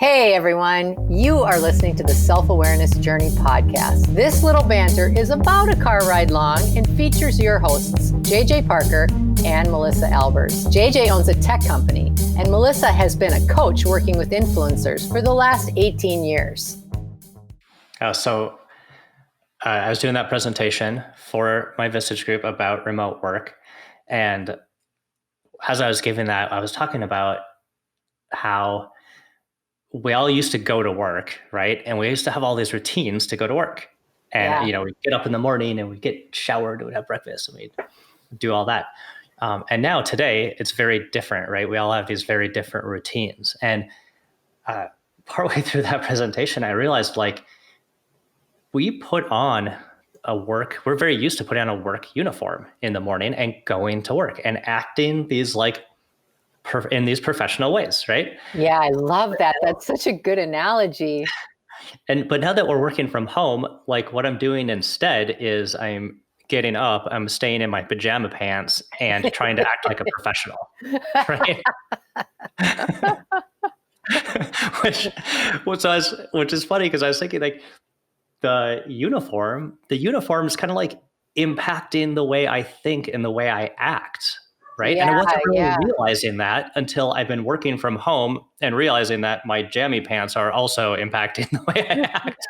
Hey everyone, you are listening to the Self-Awareness Journey podcast. This little banter is about a car ride long and features your hosts, JJ Parker and Melissa Albers. JJ owns a tech company and Melissa has been a coach working with influencers for the last 18 years. I was doing that presentation for my Vistage group about remote work. And as I was giving that, I was talking about how we all used to go to work, right? And we used to have all these routines to go to work. And, we'd get up in the morning and we'd get showered and we'd have breakfast and we'd do all that. And now today it's very different, right? We all have these very different routines. And partway through that presentation, I realized we put on we're very used to putting on a work uniform in the morning and going to work and acting these in these professional ways, right? Yeah, I love that. That's such a good analogy. But now that we're working from home, what I'm doing instead is I'm getting up, I'm staying in my pajama pants and trying to act like a professional, right? which is funny because I was thinking the uniform is kind of impacting the way I think and the way I act, right? Yeah, and I wasn't really realizing that until I've been working from home and realizing that my jammy pants are also impacting the way I act,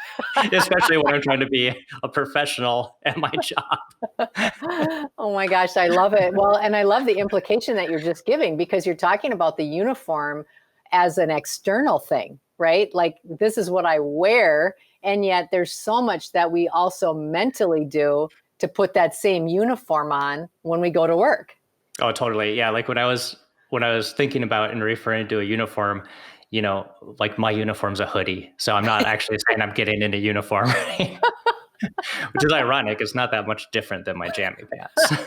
especially when I'm trying to be a professional at my job. Oh my gosh, I love it. Well, and I love the implication that you're just giving because you're talking about the uniform as an external thing, right? Like this is what I wear. And yet there's so much that we also mentally do to put that same uniform on when we go to work. Oh, totally. Yeah. When I was thinking about and referring to a uniform, my uniform's a hoodie. So I'm not actually saying I'm getting into uniform, right? Which is ironic. It's not that much different than my jammy pants.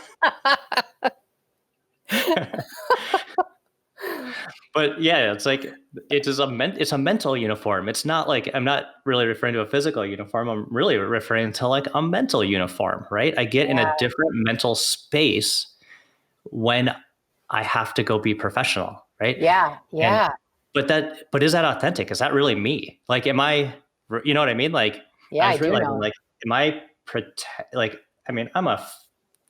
But yeah, it's it's a mental uniform. It's not I'm not really referring to a physical uniform. I'm really referring to a mental uniform, right? I get in a different mental space when I have to go be professional, right? Yeah. But is that authentic? Is that really me? Am I, you know what I mean? Yeah, I was realizing, am I I'm a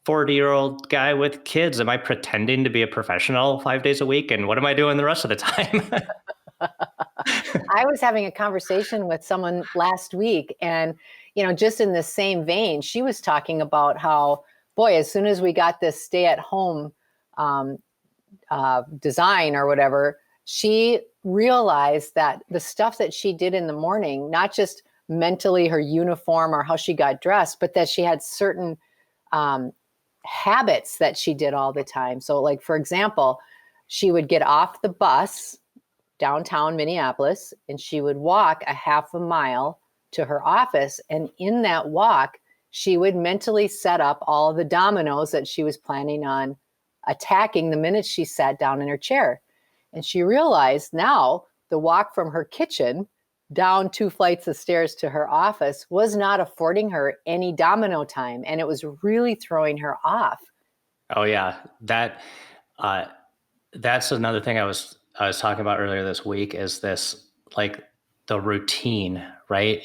40-year-old guy with kids. Am I pretending to be a professional 5 days a week? And what am I doing the rest of the time? I was having a conversation with someone last week and, just in the same vein, she was talking about how, boy, as soon as we got this stay at home design or whatever, she realized that the stuff that she did in the morning, not just mentally her uniform or how she got dressed, but that she had certain habits that she did all the time. So for example, she would get off the bus downtown Minneapolis and she would walk a half a mile to her office. And in that walk, she would mentally set up all of the dominoes that she was planning on attacking the minute she sat down in her chair. And she realized now the walk from her kitchen down 2 flights of stairs to her office was not affording her any domino time. And it was really throwing her off. Oh yeah. That's another thing I was talking about earlier this week is this, the routine, right?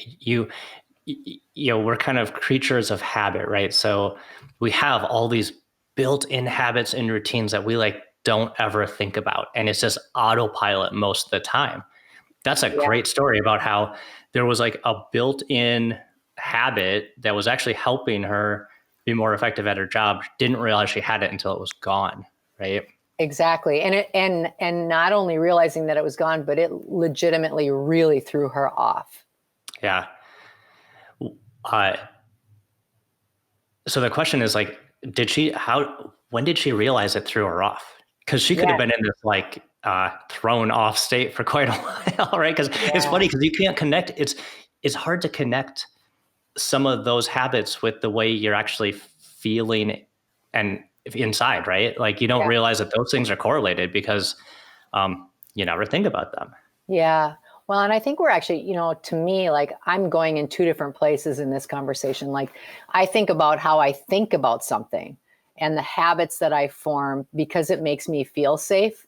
We're kind of creatures of habit, right? So we have all these built-in habits and routines that we don't ever think about. And it's just autopilot most of the time. That's a great story about how there was a built-in habit that was actually helping her be more effective at her job. Didn't realize she had it until it was gone, right? Exactly. And not only realizing that it was gone, but it legitimately really threw her off. Yeah. So the question is when did she realize it threw her off? Because she could have been in this thrown off state for quite a while, right? Because it's funny because you can't connect. It's hard to connect some of those habits with the way you're actually feeling and inside, right? You don't realize that those things are correlated because you never think about them. Yeah. Well, and I think we're actually, to me, I'm going in 2 different places in this conversation. I think about how I think about something and the habits that I form because it makes me feel safe.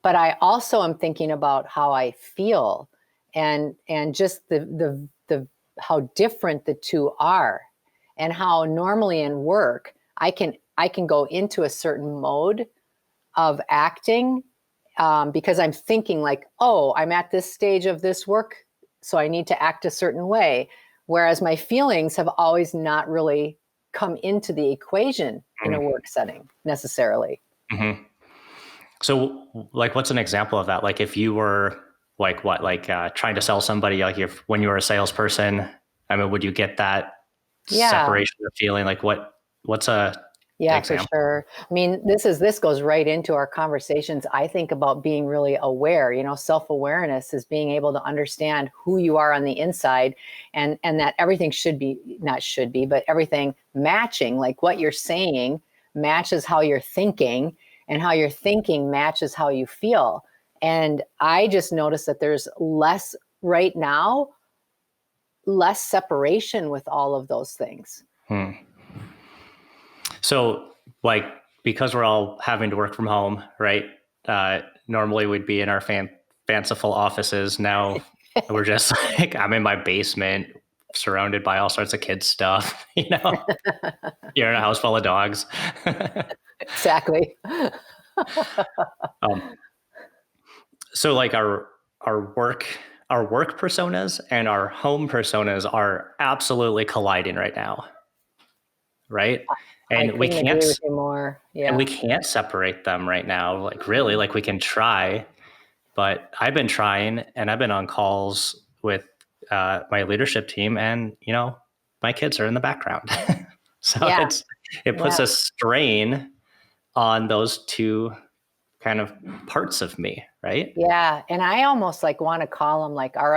But I also am thinking about how I feel and just the how different the two are, and how normally in work I can go into a certain mode of acting, because I'm thinking like, oh, I'm at this stage of this work, so I need to act a certain way. Whereas my feelings have always not really come into the equation in a work setting necessarily. Mm-hmm. So like, what's an example of that? Like if you were like what, like trying to sell somebody, like if when you were a salesperson, I mean, would you get that Yeah. separation of feeling? Like what's a Yeah, for example? sure. I mean, this goes right into our conversations. I think about being really aware. Self-awareness is being able to understand who you are on the inside, and that everything not should be, but everything matching, like what you're saying matches how you're thinking, and how you're thinking matches how you feel. And I just noticed that there's less right now, less separation with all of those things. Hmm. So like, because we're all having to work from home, right? Normally we'd be in our fanciful offices. Now we're just like, I'm in my basement surrounded by all sorts of kids stuff, you're in a house full of dogs. Exactly. um, so like our work our work personas and our home personas are absolutely colliding right now, right? I And we couldn't can't agree with you more. Yeah. separate them right now. Like really, like we can try, but I've been trying and I've been on calls with my leadership team, and my kids are in the background. So Yeah. it puts Yeah. a strain on those two kind of parts of me, right? Yeah. And I almost like want to call them like our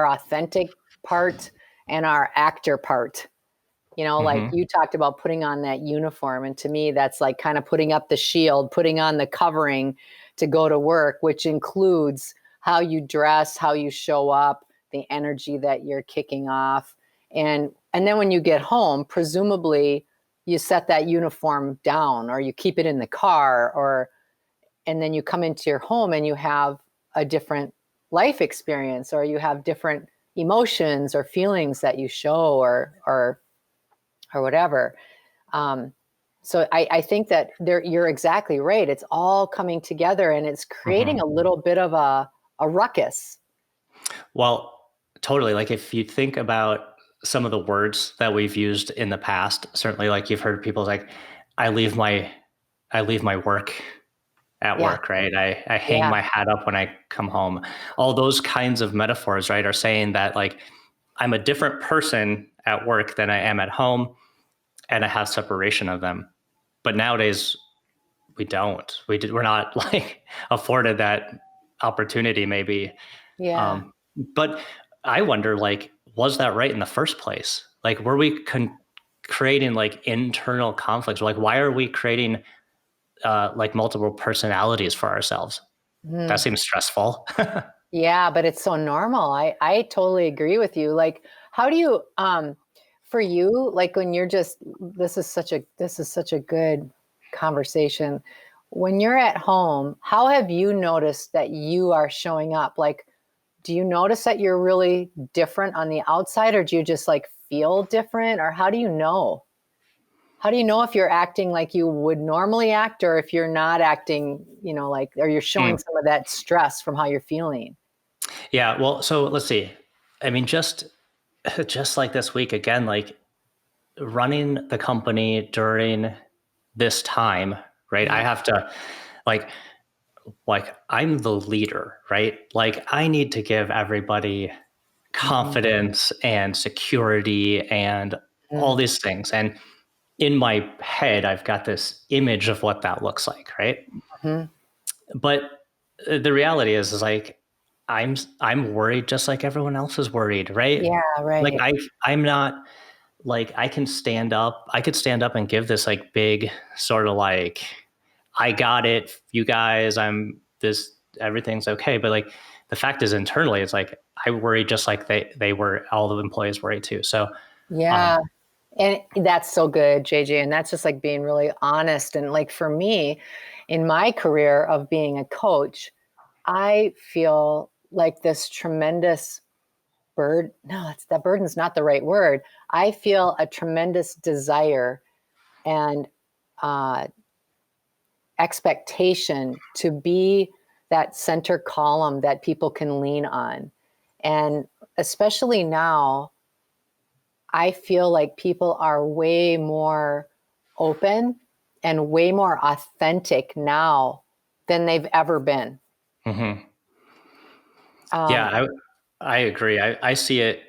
authentic part and our actor part. Like Mm-hmm. you talked about putting on that uniform. And to me, that's like kind of putting up the shield, putting on the covering to go to work, which includes how you dress, how you show up, the energy that you're kicking off. And then when you get home, presumably you set that uniform down, or you keep it in the car, and then you come into your home and you have a different life experience, or you have different emotions or feelings that you show, or whatever. So I think that you're exactly right. It's all coming together, and it's Mm-hmm. creating a little bit of a ruckus. Well, totally. Like if you think about some of the words that we've used in the past, certainly like you've heard people like, I leave my work at Yeah. work, right? I hang Yeah. my hat up when I come home. All those kinds of metaphors, right, are saying that like I'm a different person at work than I am at home, and I have separation of them. But nowadays we don't. We're not like afforded that opportunity maybe. Yeah. But I wonder, like, was that right in the first place? Like, were we creating like internal conflicts? Like, why are we creating like multiple personalities for ourselves? That Mhm. seems stressful. Yeah, but it's so normal. I totally agree with you. Like, how do you for you, like when you're just this is such a good conversation. When you're at home, how have you noticed that you are showing up? Like, do you notice that you're really different on the outside, or do you just like feel different, or how do you know? How do you know if you're acting like you would normally act, or if you're not acting, like, or you're showing Mm. some of that stress from how you're feeling? Yeah. Well, so let's see. I mean, just like this week again, like running the company during this time, right? I Mhm. have to like I'm the leader, right? Like I need to give everybody Mhm. confidence and security and all Mm. these things. And in my head, I've got this image of what that looks like, right? Mhm. But the reality is like I'm worried just like everyone else is worried, right? Yeah, Like right. I'm not like I could stand up and give this like big sort of like I got it, you guys, I'm this everything's okay. But like the fact is internally it's like I worry just like they were all the employees worry too. So Yeah. um And that's so good, JJ. And that's just like being really honest. And like for me, in my career of being a coach, I feel like this tremendous that burden's not the right word. I feel a tremendous desire and expectation to be that center column that people can lean on. And especially now, I feel like people are way more open and way more authentic now than they've ever been. Mm-hmm. Yeah, I agree. I see it.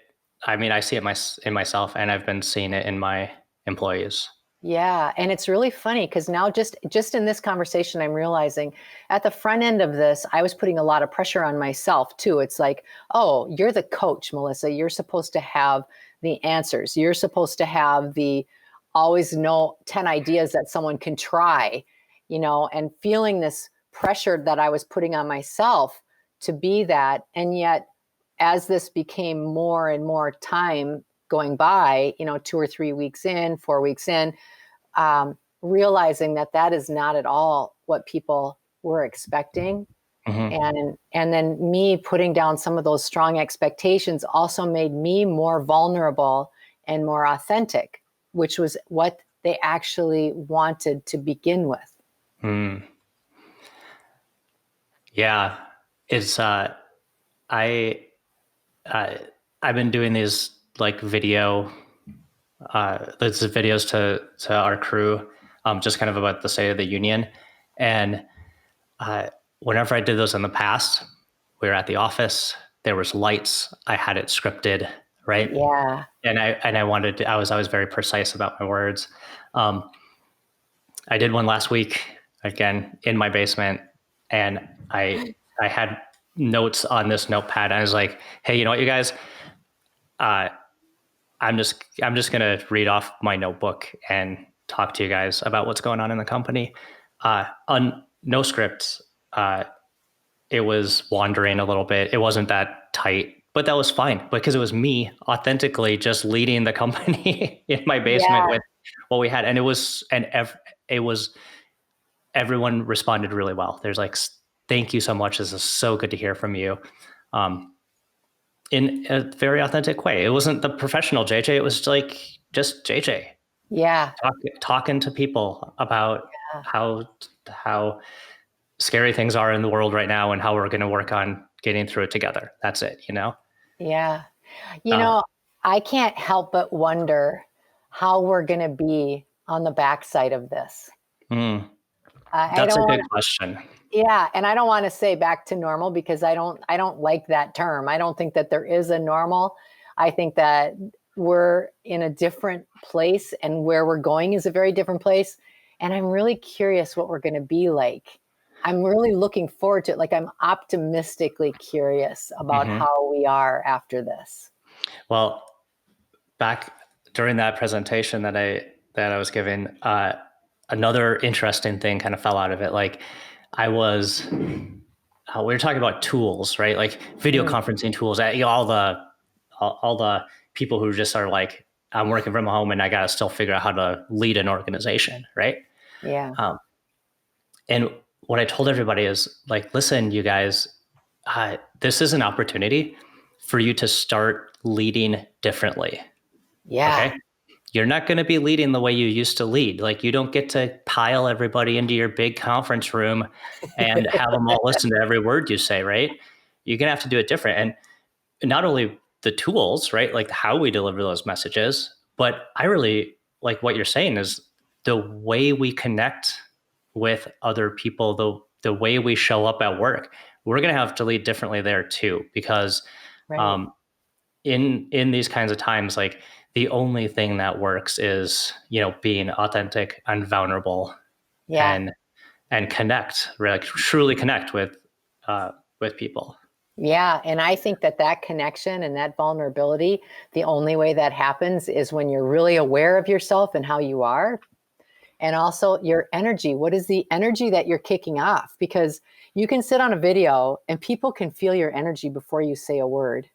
I mean, I see it in myself, and I've been seeing it in my employees. Yeah, and it's really funny because now just in this conversation, I'm realizing at the front end of this, I was putting a lot of pressure on myself too. It's like, oh, you're the coach, Melissa. You're supposed to have the answers. You're supposed to have the always know 10 ideas that someone can try, and feeling this pressure that I was putting on myself to be that. And yet, as this became more and more time going by, 2 or 3 weeks in, 4 weeks in, realizing that is not at all what people were expecting. Mm-hmm. And then me putting down some of those strong expectations also made me more vulnerable and more authentic, which was what they actually wanted to begin with. Yeah, it's I've been doing these like videos to our crew, just kind of about the State of the Union. And whenever I did those in the past, we were at the office, there was lights, I had it scripted, right? Yeah. And I was always very precise about my words. I did one last week, again, in my basement, and I had notes on this notepad. And I was like, hey, you know what, you guys? I'm just gonna read off my notebook and talk to you guys about what's going on in the company. On no scripts. It was wandering a little bit. It wasn't that tight, but that was fine because it was me authentically just leading the company in my basement with what we had, and it was everyone responded really well. There's like, thank you so much. This is so good to hear from you. In a very authentic way. It wasn't the professional JJ. It was like just JJ. Yeah. Talking to people about how scary things are in the world right now and how we're going to work on getting through it together. That's it, Yeah. I can't help but wonder how we're going to be on the backside of this. That's a good question. Yeah. And I don't want to say back to normal because I don't like that term. I don't think that there is a normal. I think that we're in a different place and where we're going is a very different place. And I'm really curious what we're going to be like. I'm really looking forward to it. Like, I'm optimistically curious about how we are after this. Well, back during that presentation that I was giving, another interesting thing kind of fell out of it. Like, we were talking about tools, right? Like video conferencing tools. All the people who just are like, I'm working from home and I got to still figure out how to lead an organization, right? Yeah. And what I told everybody is like, listen, you guys, this is an opportunity for you to start leading differently. Yeah. Okay. You're not going to be leading the way you used to lead. Like, you don't get to pile everybody into your big conference room and have them all listen to every word you say, right? You're going to have to do it different. And not only the tools, right? Like how we deliver those messages, but I really like what you're saying is the way we connect with other people, the way we show up at work. We're going to have to lead differently there too, because in these kinds of times, like, the only thing that works is, being authentic and vulnerable, and connect, like truly connect with people. Yeah. And I think that connection and that vulnerability, the only way that happens is when you're really aware of yourself and how you are. And also your energy. What is the energy that you're kicking off? Because you can sit on a video and people can feel your energy before you say a word.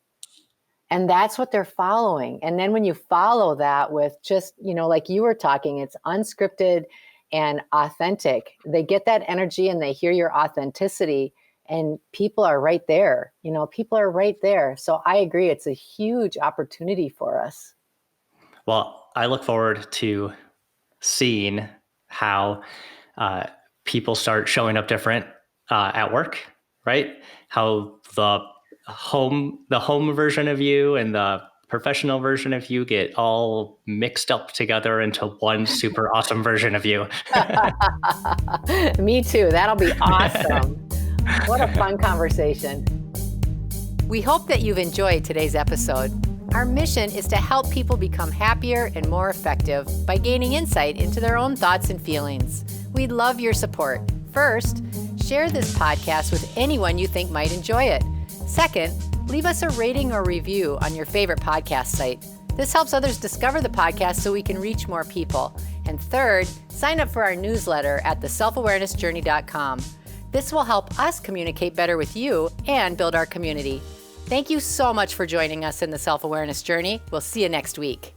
And that's what they're following. And then when you follow that with just, like you were talking, it's unscripted and authentic. They get that energy and they hear your authenticity. And people are right there, people are right there. So I agree. It's a huge opportunity for us. Well, I look forward to seeing how people start showing up different at work, right? How the home version of you and the professional version of you get all mixed up together into one super awesome version of you. Me too. That'll be awesome. What a fun conversation. We hope that you've enjoyed today's episode. Our mission is to help people become happier and more effective by gaining insight into their own thoughts and feelings. We'd love your support. First, share this podcast with anyone you think might enjoy it. Second, leave us a rating or review on your favorite podcast site. This helps others discover the podcast so we can reach more people. And third, sign up for our newsletter at theselfawarenessjourney.com. This will help us communicate better with you and build our community. Thank you so much for joining us in the Self-Awareness Journey. We'll see you next week.